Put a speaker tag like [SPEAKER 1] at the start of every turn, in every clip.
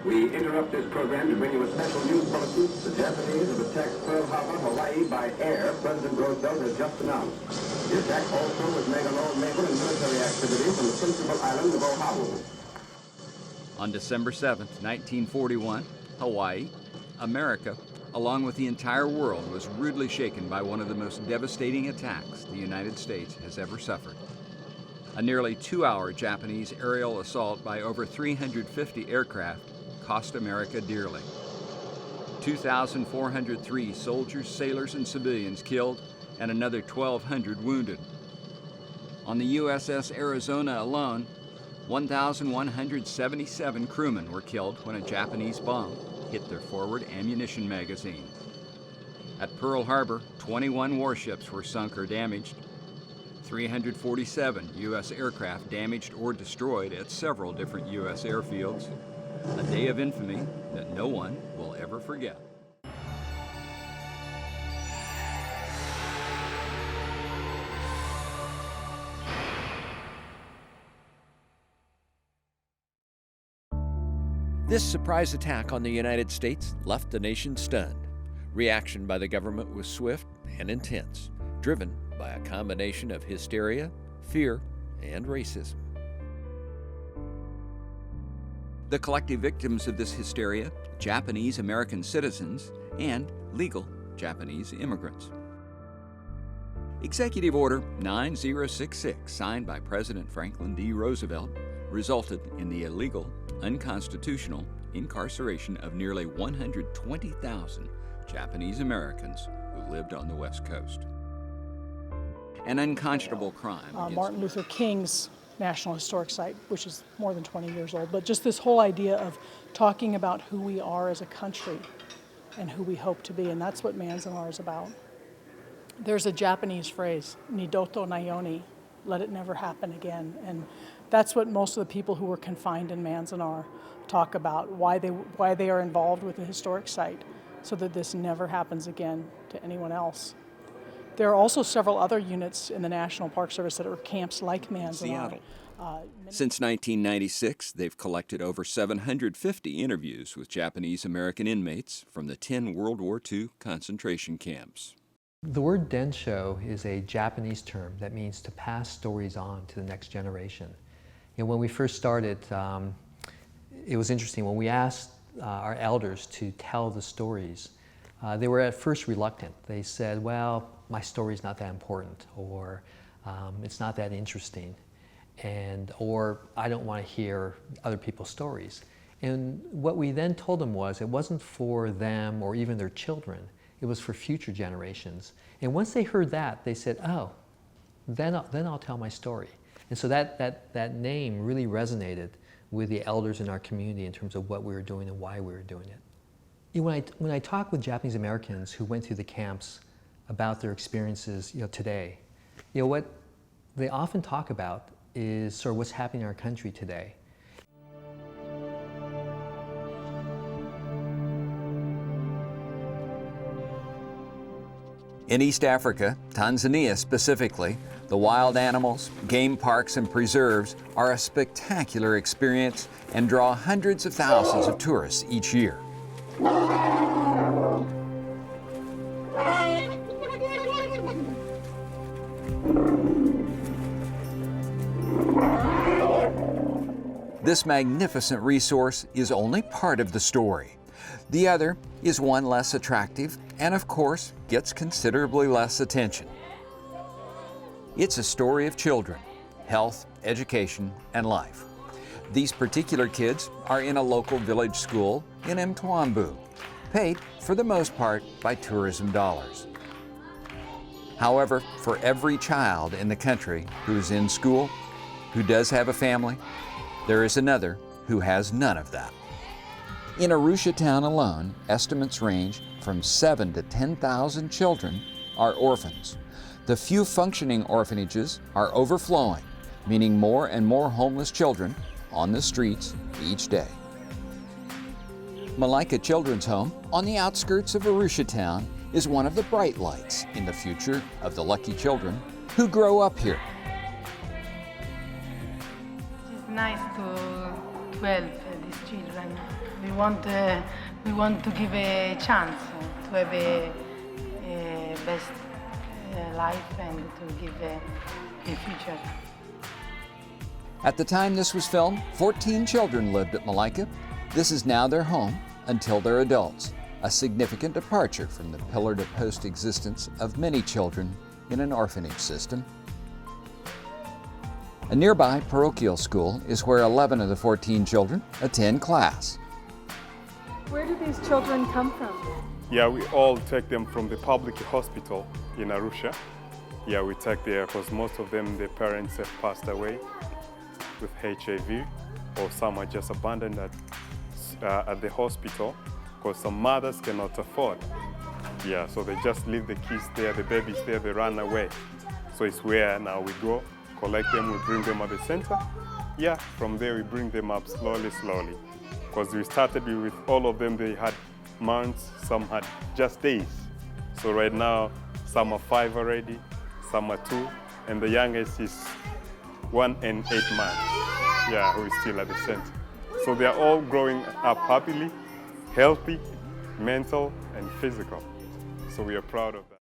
[SPEAKER 1] We interrupt this program to bring you a special news bulletin. The Japanese have attacked Pearl Harbor, Hawaii by air, President Roosevelt has just announced. The attack also was made on all naval and military activities on the principal island of Oahu.
[SPEAKER 2] On December 7th, 1941, Hawaii, America, along with the entire world, was rudely shaken by one of the most devastating attacks the United States has ever suffered. A nearly 2-hour Japanese aerial assault by over 350 aircraft cost America dearly. 2,403 soldiers, sailors, and civilians killed, and another 1,200 wounded. On the USS Arizona alone, 1,177 crewmen were killed when a Japanese bomb hit their forward ammunition magazine. At Pearl Harbor, 21 warships were sunk or damaged. 347 U.S. aircraft damaged or destroyed at several different U.S. airfields. A day of infamy that no one will ever forget.
[SPEAKER 3] This surprise attack on the United States left the nation stunned. Reaction by the government was swift and intense, driven by a combination of hysteria, fear, and racism.
[SPEAKER 2] The collective victims of this hysteria, Japanese American citizens and legal Japanese immigrants. Executive Order 9066, signed by President Franklin D. Roosevelt, resulted in the illegal, unconstitutional incarceration of nearly 120,000 Japanese Americans who lived on the West Coast. An unconscionable crime.
[SPEAKER 4] Martin Luther King's National Historic Site, which is more than 20 years old, but just this whole idea of talking about who we are as a country and who we hope to be, and that's what Manzanar is about. There's a Japanese phrase, nidoto nayoni, let it never happen again, and that's what most of the people who were confined in Manzanar talk about, why they are involved with the historic site, so that this never happens again to anyone else. There are also several other units in the National Park Service that are camps like Manzanar.
[SPEAKER 2] Seattle. Since 1996, they've collected over 750 interviews with Japanese American inmates from the 10 World War II concentration camps.
[SPEAKER 5] The word densho is a Japanese term that means to pass stories on to the next generation. And when we first started, it was interesting. When we asked our elders to tell the stories, they were at first reluctant. They said, well, my story's not that important, or it's not that interesting, or I don't want to hear other people's stories. And what we then told them was it wasn't for them or even their children, it was for future generations. And once they heard that, they said, oh, then I'll tell my story. And so that name really resonated with the elders in our community in terms of what we were doing and why we were doing it. When I talk with Japanese Americans who went through the camps about their experiences, today, what they often talk about is sort of what's happening in our country today.
[SPEAKER 2] In East Africa, Tanzania specifically, the wild animals, game parks, and preserves are a spectacular experience and draw hundreds of thousands of tourists each year. This magnificent resource is only part of the story. The other is one less attractive and, of course, gets considerably less attention. It's a story of children, health, education, and life. These particular kids are in a local village school in Mtwambu, paid for the most part by tourism dollars. However, for every child in the country who is in school, who does have a family, there is another who has none of that. In Arusha town alone, estimates range from 7,000 to 10,000 children are orphans. The few functioning orphanages are overflowing, meaning more and more homeless children on the streets each day. Malaika Children's Home, on the outskirts of Arusha town, is one of the bright lights in the future of the lucky children who grow up here.
[SPEAKER 6] It's nice to 12, these children. We want to give a chance to have a best life and to give a future.
[SPEAKER 2] At the time this was filmed, 14 children lived at Malaika. This is now their home until they're adults, a significant departure from the pillar-to-post existence of many children in an orphanage system. A nearby parochial school is where 11 of the 14 children attend class.
[SPEAKER 7] Where do these children come from?
[SPEAKER 8] Yeah, we all take them from the public hospital in Arusha. Yeah, we take there because most of them, their parents have passed away with HIV, or some are just abandoned at the hospital because some mothers cannot afford. Yeah, so they just leave the kids there, the babies there, they run away. So it's where now we go, collect them, we bring them at the center. Yeah, from there we bring them up slowly. Because we started with all of them, they had months, some had just days. So right now, some are 5 already, some are 2, and the youngest is 1 and 8 months, yeah, who is still at the center. So they are all growing up happily, healthy, mental and physical. So we are proud of that.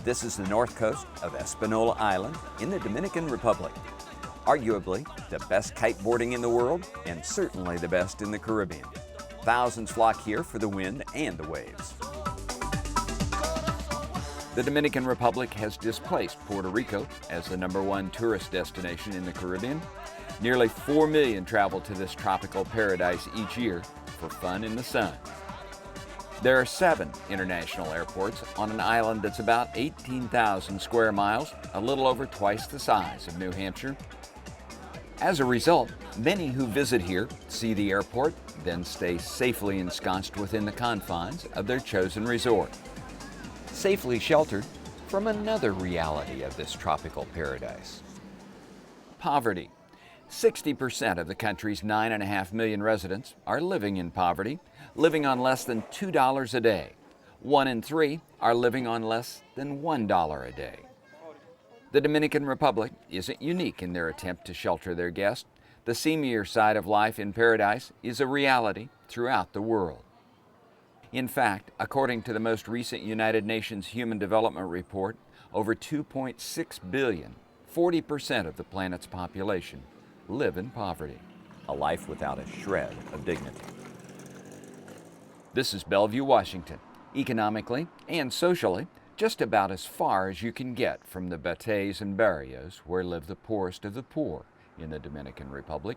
[SPEAKER 2] This is the north coast of Espanola Island in the Dominican Republic. Arguably the best kiteboarding in the world and certainly the best in the Caribbean. Thousands flock here for the wind and the waves. The Dominican Republic has displaced Puerto Rico as the #1 tourist destination in the Caribbean. Nearly 4 million travel to this tropical paradise each year for fun in the sun. There are 7 international airports on an island that's about 18,000 square miles, a little over twice the size of New Hampshire. As a result, many who visit here see the airport, then stay safely ensconced within the confines of their chosen resort, safely sheltered from another reality of this tropical paradise: poverty. 60% of the country's 9.5 million residents are living in poverty, living on less than $2 a day. 1 in 3 are living on less than $1 a day. The Dominican Republic isn't unique in their attempt to shelter their guests. The seamier side of life in paradise is a reality throughout the world. In fact, according to the most recent United Nations Human Development Report, over 2.6 billion, 40% of the planet's population, live in poverty, a life without a shred of dignity. This is Bellevue, Washington, economically and socially just about as far as you can get from the bateys and barrios where live the poorest of the poor in the Dominican Republic.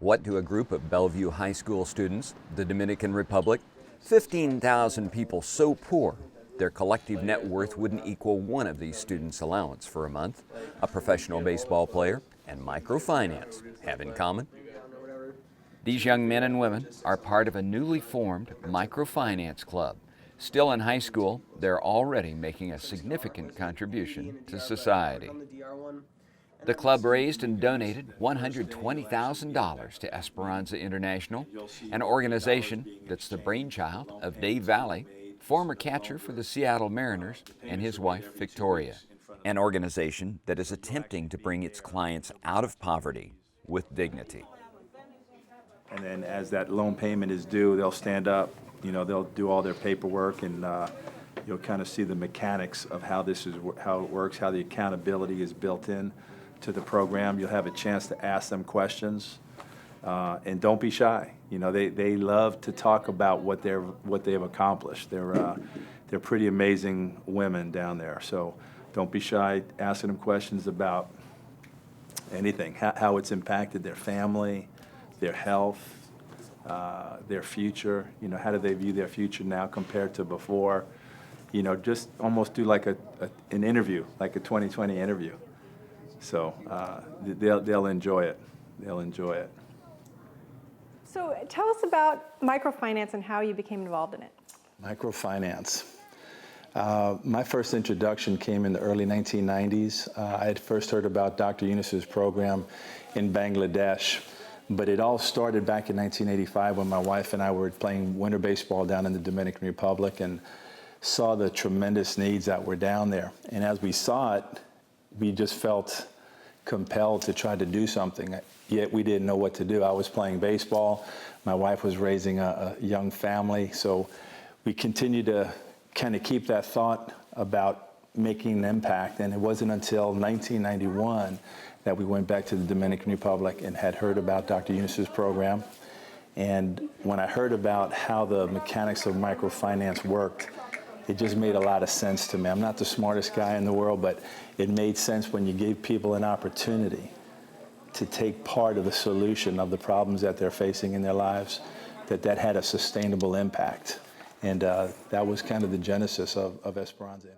[SPEAKER 2] What do a group of Bellevue High School students, the Dominican Republic, 15,000 people so poor their collective net worth wouldn't equal one of these students' allowance for a month, a professional baseball player, and microfinance have in common? These young men and women are part of a newly formed microfinance club. Still in high school, they're already making a significant contribution to society. The club raised and donated $120,000 to Esperanza International, an organization that's the brainchild of Dave Valley, former catcher for the Seattle Mariners, and his wife, Victoria. An organization that is attempting to bring its clients out of poverty with dignity.
[SPEAKER 9] And then as that loan payment is due, they'll stand up, they'll do all their paperwork, and you'll kind of see the mechanics of how how it works, how the accountability is built in to the program. You'll have a chance to ask them questions, and don't be shy. They love to talk about what they've accomplished. They're pretty amazing women down there. So don't be shy asking them questions about anything, how it's impacted their family, their health, their future. How do they view their future now compared to before? Just almost do like an interview, like a 2020 interview. So they'll enjoy it. They'll enjoy it.
[SPEAKER 7] So tell us about microfinance and how you became involved in it.
[SPEAKER 9] Microfinance. My first introduction came in the early 1990s. I had first heard about Dr. Yunus's program in Bangladesh, but it all started back in 1985 when my wife and I were playing winter baseball down in the Dominican Republic and saw the tremendous needs that were down there. And as we saw it, we just felt compelled to try to do something, yet we didn't know what to do. I was playing baseball. My wife was raising a young family, so we continued to kind of keep that thought about making an impact. And it wasn't until 1991 that we went back to the Dominican Republic and had heard about Dr. Yunus's program. And when I heard about how the mechanics of microfinance worked, it just made a lot of sense to me. I'm not the smartest guy in the world, but it made sense when you gave people an opportunity to take part of the solution of the problems that they're facing in their lives, that had a sustainable impact. And that was kind of the genesis of Esperanza.